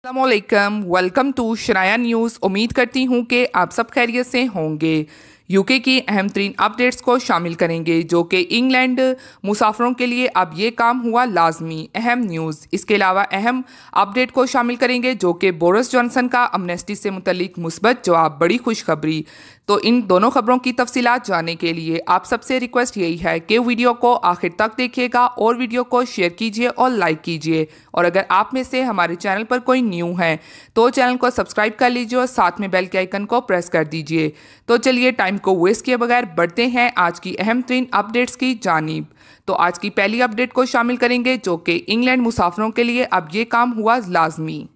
अस्सलामुअलैकुम, welcome to शराया news. उम्मीद करती हूँ कि आप सब खैरियत से होंगे। यूके की अहम तरीन अपडेट्स को शामिल करेंगे जो कि इंग्लैंड मुसाफिरों के लिए अब ये काम हुआ लाजमी। अहम न्यूज़ इसके अलावा अहम अपडेट को शामिल करेंगे जो कि बोरिस जॉनसन का अमनेस्टी से मुतल्लिक मुस्बत जवाब, बड़ी खुशखबरी। तो इन दोनों खबरों की तफसीलात जानने के लिए आप सबसे रिक्वेस्ट यही है कि वीडियो को आखिर तक देखिएगा और वीडियो को शेयर कीजिए और लाइक कीजिए। और अगर आप में से हमारे चैनल पर कोई न्यू है तो चैनल को सब्सक्राइब कर लीजिए और साथ में बेल के आइकन को प्रेस कर दीजिए। तो चलिए टाइम को वेस्ट किए बगैर बढ़ते हैं आज की अहम तरीन अपडेट्स की जानिब। तो आज की पहली अपडेट को शामिल करेंगे जो कि इंग्लैंड मुसाफिरों के लिए अब ये काम हुआ लाजमी।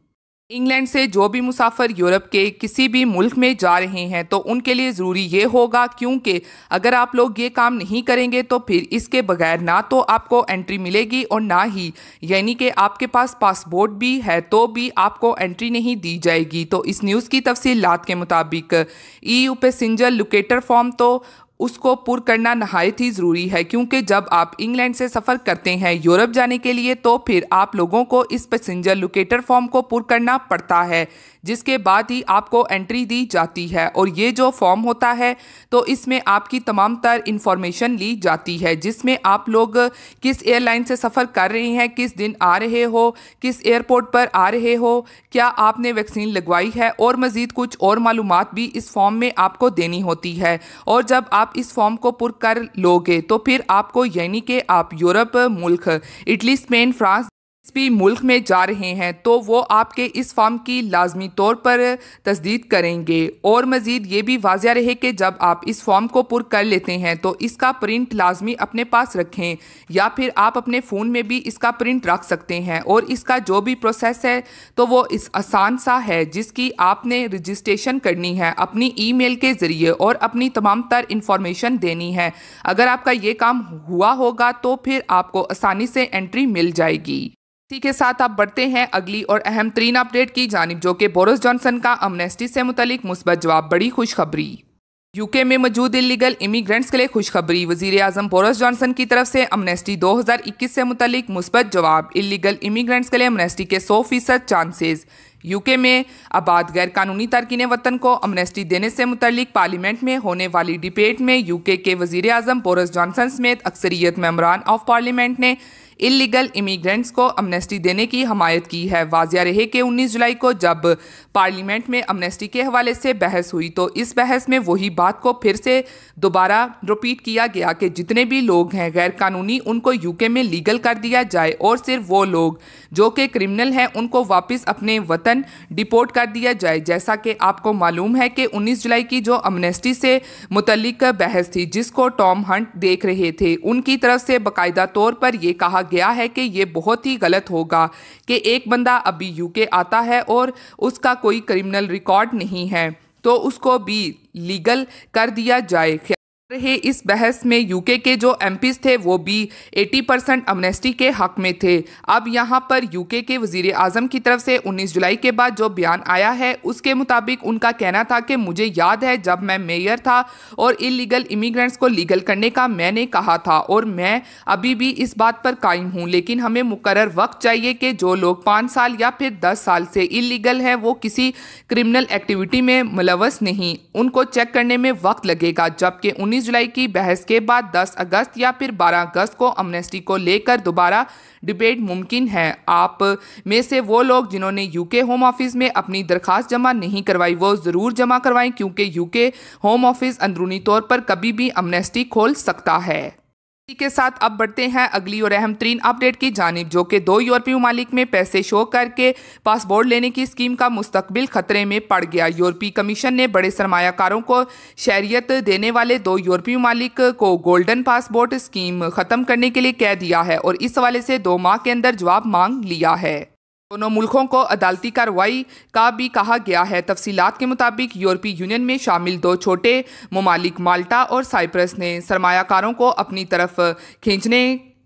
इंग्लैंड से जो भी मुसाफिर यूरोप के किसी भी मुल्क में जा रहे हैं तो उनके लिए ज़रूरी ये होगा, क्योंकि अगर आप लोग ये काम नहीं करेंगे तो फिर इसके बगैर ना तो आपको एंट्री मिलेगी और ना ही यानी कि आपके पास पासपोर्ट भी है तो भी आपको एंट्री नहीं दी जाएगी। तो इस न्यूज़ की तफसीलात के मुताबिक EU पैसेंजर लोकेटर फॉर्म तो उसको पुर करना नहायत ही ज़रूरी है, क्योंकि जब आप इंग्लैंड से सफ़र करते हैं यूरोप जाने के लिए तो फिर आप लोगों को इस पैसेंजर लोकेटर फॉर्म को पुर करना पड़ता है, जिसके बाद ही आपको एंट्री दी जाती है। और ये जो फॉर्म होता है तो इसमें आपकी तमाम तर इंफॉर्मेशन ली जाती है, जिसमें आप लोग किस एयरलाइन से सफ़र कर रहे हैं, किस दिन आ रहे हो, किस एयरपोर्ट पर आ रहे हो, क्या आपने वैक्सीन लगवाई है और मज़ीद कुछ और मालूमात भी इस फॉर्म में आपको देनी होती है। और जब आप इस फॉर्म को पुर कर लोगे तो फिर आपको यानी कि आप यूरोप मुल्क इटली, स्पेन, फ्रांस जिस भी मुल्क में जा रहे हैं तो वो आपके इस फॉर्म की लाजमी तौर पर तस्दीक करेंगे। और मज़ीद ये भी वाज़िया रहे कि जब आप इस फॉर्म को पुर कर लेते हैं तो इसका प्रिंट लाजमी अपने पास रखें, या फिर आप अपने फ़ोन में भी इसका प्रिंट रख सकते हैं। और इसका जो भी प्रोसेस है तो वो इस आसान सा है, जिसकी आपने रजिस्ट्रेशन करनी है अपनी ईमेल के ज़रिए और अपनी तमाम तर इंफॉर्मेशन देनी है। अगर आपका ये काम हुआ होगा तो फिर आपको आसानी से एंट्री मिल जाएगी। इसी के साथ आप बढ़ते हैं अगली और अहम तरीन अपडेट की जानिब जो कि बोरिस जॉनसन का अमनेस्टी से मुतल्लिक मुस्बत जवाब, बड़ी खुशखबरी। यूके में मौजूद इलीगल इमिग्रेंट्स के लिए खुशखबरी। वज़ीर आज़म बोरिस जॉनसन की तरफ से अमनेस्टी 2021 से मुतल्लिक मुस्बत जवाब। इलीगल इमिग्रेंट्स के लिए अमनेस्टी के 100% चांसेस। यूके में आबाद गैर कानूनी तारकीन वतन को अमनेस्टी देने से मुतल्लिक पार्लियामेंट में होने वाली डिबेट में यूके के वज़ीर आज़म बोरिस जॉनसन समेत अक्सरियत मेंबरान ऑफ पार्लियामेंट ने इलीगल इमिग्रेंट्स को अमनेस्टी देने की हमायत की है। वाज़िया रहे कि 19 जुलाई को जब पार्लियामेंट में अमनेस्टी के हवाले से बहस हुई तो इस बहस में वही बात को फिर से दोबारा रिपीट किया गया कि जितने भी लोग हैं गैर कानूनी उनको यूके में लीगल कर दिया जाए और सिर्फ वो लोग जो कि क्रिमिनल हैं उनको वापस अपने वतन डिपोर्ट कर दिया जाए। जैसा कि आपको मालूम है कि 19 जुलाई की जो अमनेस्टी से मुतल्लिक बहस थी जिसको टॉम हंट देख रहे थे, उनकी तरफ से बाकायदा तौर पर यह कहा गया है कि ये बहुत ही गलत होगा कि एक बंदा अभी यूके आता है और उसका कोई क्रिमिनल रिकॉर्ड नहीं है तो उसको भी लीगल कर दिया जाए। रहे इस बहस में यूके के जो एमपीज थे वो भी 80% अमनेस्टी के हक में थे। अब यहाँ पर यूके के वज़ीर आज़म की तरफ से 19 जुलाई के बाद जो बयान आया है उसके मुताबिक उनका कहना था कि मुझे याद है जब मैं मेयर था और इलीगल इमिग्रेंट्स को लीगल करने का मैंने कहा था और मैं अभी भी इस बात पर कायम हूँ, लेकिन हमें मुकर्रर वक्त चाहिए कि जो लोग 5 साल या फिर 10 साल से इलीगल हैं वो किसी क्रिमिनल एक्टिविटी में मुलव्वस नहीं, उनको चेक करने में वक्त लगेगा। जबकि 19 जुलाई की बहस के बाद 10 अगस्त या फिर 12 अगस्त को अमनेस्टी को लेकर दोबारा डिबेट मुमकिन है। आप में से वो लोग जिन्होंने यूके होम ऑफिस में अपनी दरखास्त जमा नहीं करवाई वो ज़रूर जमा करवाएं, क्योंकि यूके होम ऑफिस अंदरूनी तौर पर कभी भी अमनेस्टी खोल सकता है। इसी के साथ अब बढ़ते हैं अगली और अहम तरीन अपडेट की जानिब जो कि 2 यूरोपीय ममालिक में पैसे शो करके पासपोर्ट लेने की स्कीम का मुस्तकबिल खतरे में पड़ गया। यूरोपीय कमीशन ने बड़े सरमायाकारों को शहरियत देने वाले 2 यूरोपीय ममालिक को गोल्डन पासपोर्ट स्कीम ख़त्म करने के लिए कह दिया है और इस हवाले से 2 माह के अंदर जवाब मांग लिया है। दोनों मुल्कों को अदालती कार्रवाई का भी कहा गया है। तफसीलात के मुताबिक यूरोपीय यूनियन में शामिल 2 छोटे ममालिक माल्टा और साइप्रस ने सरमायाकारों को अपनी तरफ खींचने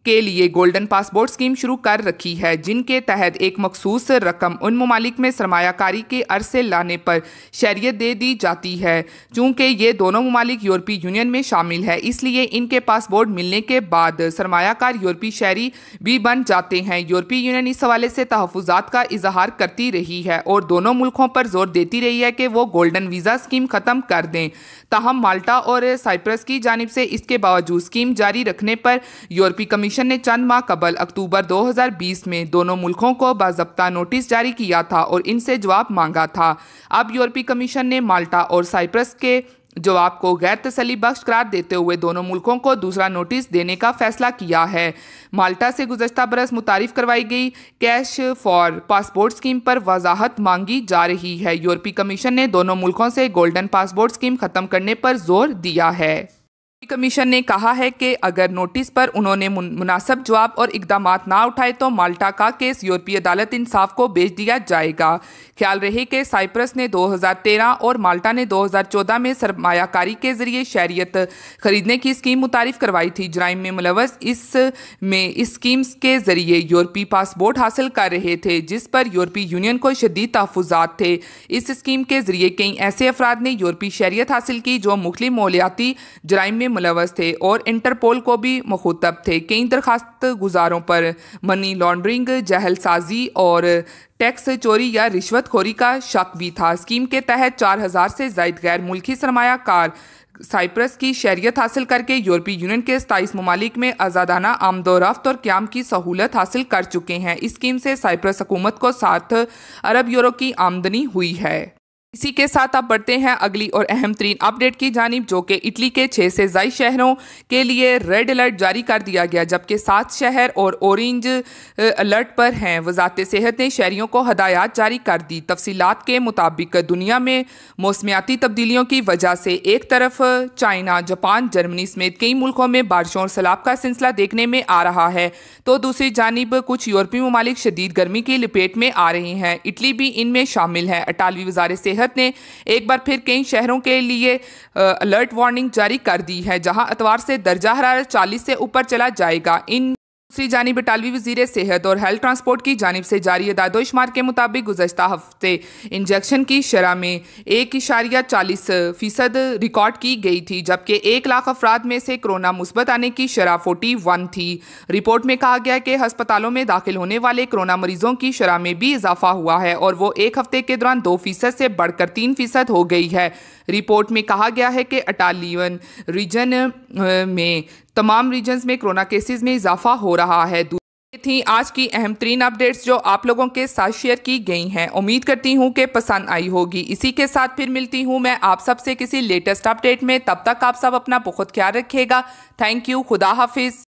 के लिए गोल्डन पासपोर्ट स्कीम शुरू कर रखी है, जिनके तहत एक मखसूस रकम उन ममालिक में सरमायाकारी के अर्ज से लाने पर शहरियत दे दी जाती है। चूँकि ये दोनों ममालिक यूरोपीय यूनियन में शामिल है, इसलिए इनके पासपोर्ट मिलने के बाद सरमायाकार यूरोपीय शहरी भी बन जाते हैं। यूरोपीय यूनियन इस हवाले से तहफ़्फ़ुज़ात का इजहार करती रही है और दोनों मुल्कों पर जोर देती रही है कि वो गोल्डन वीज़ा स्कीम ख़त्म कर दें। ताहम माल्टा और साइप्रस की जानिब से इसके बावजूद स्कीम जारी रखने पर यूरोपीय कमीशन ने चंद माह कबल अक्टूबर 2020 में दोनों मुल्कों को बाज़ाब्ता नोटिस जारी किया था और इनसे जवाब मांगा था। अब यूरोपीय कमीशन ने माल्टा और साइप्रस के जवाब को गैर तसल्ली बख्श करार देते हुए दोनों मुल्कों को दूसरा नोटिस देने का फैसला किया है। माल्टा से गुज़श्ता बरस मुतारिफ करवाई गई कैश फॉर पासपोर्ट स्कीम पर वजाहत मांगी जा रही है। यूरोपीय कमीशन ने दोनों मुल्कों से गोल्डन पासपोर्ट स्कीम ख़त्म करने पर जोर दिया है। कमीशन ने कहा है कि अगर नोटिस पर उन्होंने मुनासिब जवाब और इकदामात ना उठाए तो माल्टा का केस यूरोपीय अदालत इंसाफ को भेज दिया जाएगा। ख्याल रहे कि साइप्रस ने 2013 और माल्टा ने 2014 में सरमायाकारी के जरिए शहरियत खरीदने की स्कीम मुतारिफ करवाई थी। जराइम में मुलव्वस इस स्कीम्स के जरिए यूरोपीय पासपोर्ट हासिल कर रहे थे, जिस पर यूरोपीय यूनियन को शदीद तहफ़्फ़ुज़ात थे। इस स्कीम के जरिए कई ऐसे अफराद ने यूरोपीय शहरियत हासिल की जो मुख्तलिफ मालियाती जराइम में मुलव्वस थे और इंटरपोल को भी मुख़ातब थे। कई दरखास्त गुजारों पर मनी लॉन्ड्रिंग, जहलसाजी और टैक्स चोरी या रिश्वतखोरी का शक भी था। स्कीम के तहत 4000 से ज़ायद गैर मुल्की सरमायाकार साइप्रस की शहरियत हासिल करके यूरोपीय यूनियन के 27 ममालिक में आज़ादाना आमदोरफ्त और क़याम की सहूलत हासिल कर चुके हैं। इस स्कीम से साइप्रस हुकूमत को 7 अरब यूरो की आमदनी हुई है। इसी के साथ आप बढ़ते हैं अगली और अहम तरीन अपडेट की जानिब, जो कि इटली के 6 से ज़ायद शहरों के लिए रेड अलर्ट जारी कर दिया गया, जबकि 7 शहर और ऑरेंज अलर्ट पर हैं। वज़ारत सेहत ने शहरियों को हदायत जारी कर दी। तफसीलात के मुताबिक दुनिया में मौसमियाती तब्दीलियों की वजह से एक तरफ चाइना, जापान, जर्मनी समेत कई मुल्कों में बारिशों और सैलाब का सिलसिला देखने में आ रहा है, तो दूसरी जानिब कुछ यूरोपीय ममालिक शदीद गर्मी की लपेट में आ रहे हैं। इटली भी इनमें शामिल है। इटालवी वज़ारत सेहत ने एक बार फिर कई शहरों के लिए अलर्ट वार्निंग जारी कर दी है, जहां इतवार से दर्जा हरारत 40 से ऊपर चला जाएगा। दूसरी जानिब इटालवी वज़ीर सेहत और हेल्थ ट्रांसपोर्ट की जानिब से जारी दादोशुमार के मुताबिक गुज़श्ता हफ्ते इंजेक्शन की शरह में 1.40% रिकॉर्ड की गई थी, जबकि 1 लाख अफराद में से कोरोना मुस्बत आने की शरह 41 थी। रिपोर्ट में कहा गया कि हस्पतालों में दाखिल होने वाले कोरोना मरीजों की शरह में भी इजाफा हुआ है और वो एक हफ्ते के दौरान 2% से बढ़कर 3% हो गई है। रिपोर्ट में कहा गया है कि इटालियन रीजन में तमाम रीजन्स में कोरोना केसेस में इजाफा हो रहा है। ये थी आज की अहम तरीन अपडेट्स जो आप लोगों के साथ शेयर की गई हैं। उम्मीद करती हूँ कि पसंद आई होगी। इसी के साथ फिर मिलती हूँ मैं आप सबसे किसी लेटेस्ट अपडेट में। तब तक आप सब अपना बहुत ख्याल रखिएगा। Thank you. खुदा हाफिज़।